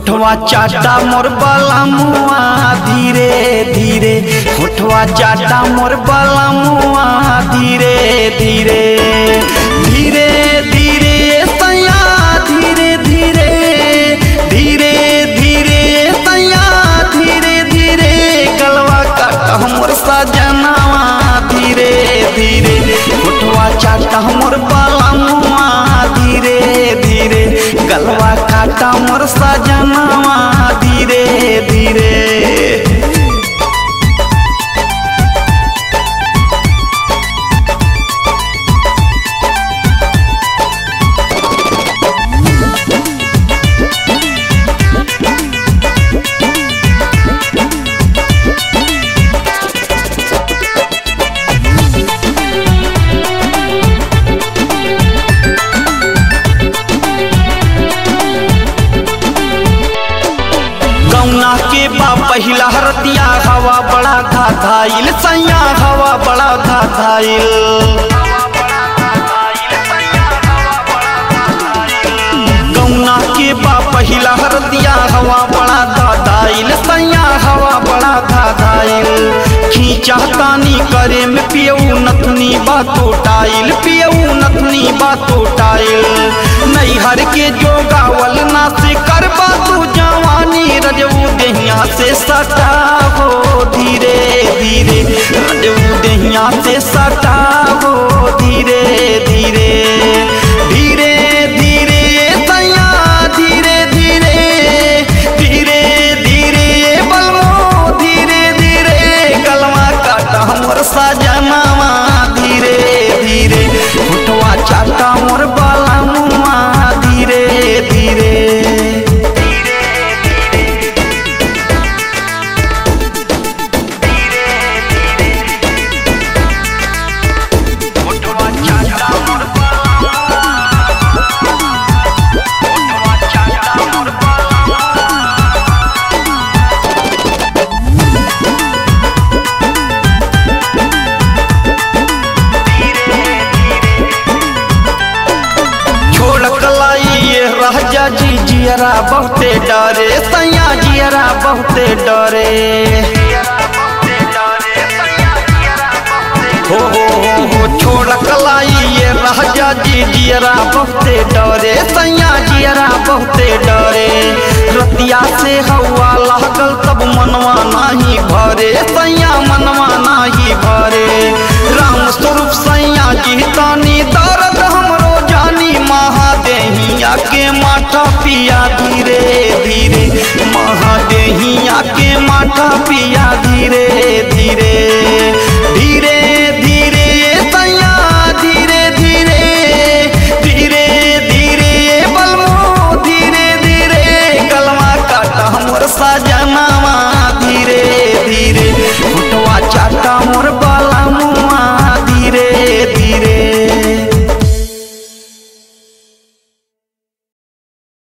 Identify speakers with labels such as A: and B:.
A: होठवा चाटा मोर बाला मुआ धीरे धीरे, होठवा चाटा मोर बाला मुआ धीरे धीरे, धीरे धीरे सैया धीरे धीरे, धीरे धीरे सैया धीरे धीरे, गलवा काटा मोर सजनवा धीरे धीरे, होठवा चाटा मोर बाला मुआ धीरे धीरे, गलवा काटा मोर सजनवा धीरे धीरे। पहिला हरतिया हवा बड़ा घाघाइल सैया, हवा बड़ा घाघाइल, गौना के बा पहिला हरतिया हवा बड़ा घाघाइल सैया, हवा बड़ा घाघाइल, खींचा तानी करे में पियऊ नथनी बातो टाइल, पियऊ नथनी बातो टाइल, नैहर के जो गावल ना से करबा तू जवानी रजऊ देहिया से सटा हो धीरे धीरे, रजऊ देहिया से सटा हो धीरे धीरे, धीरे धीरे सैया धीरे धीरे, धीरे धीरे बलमो धीरे धीरे, गलवा काटा मोर सजनवा धीरे धीरे, होठवा चाटा मोर बाला मुआ धीरे धीरे। राजा जी जियरा बहुते डरे सैया, जियरा बहुते डरे, हो छोड़ कलाई ये राजा जी जियरा बहुते डरे सैया, जियरा बहुते डरे, रतिया से हवा लागल तब मनवा नाही भरे सैया, मनवा नाही भरे, राम स्वरूप सैया जी तानी दर्द हमरो जानी, महादेहिया के माथा पिया धीरे धीरे, महादेहिया के माथा पिया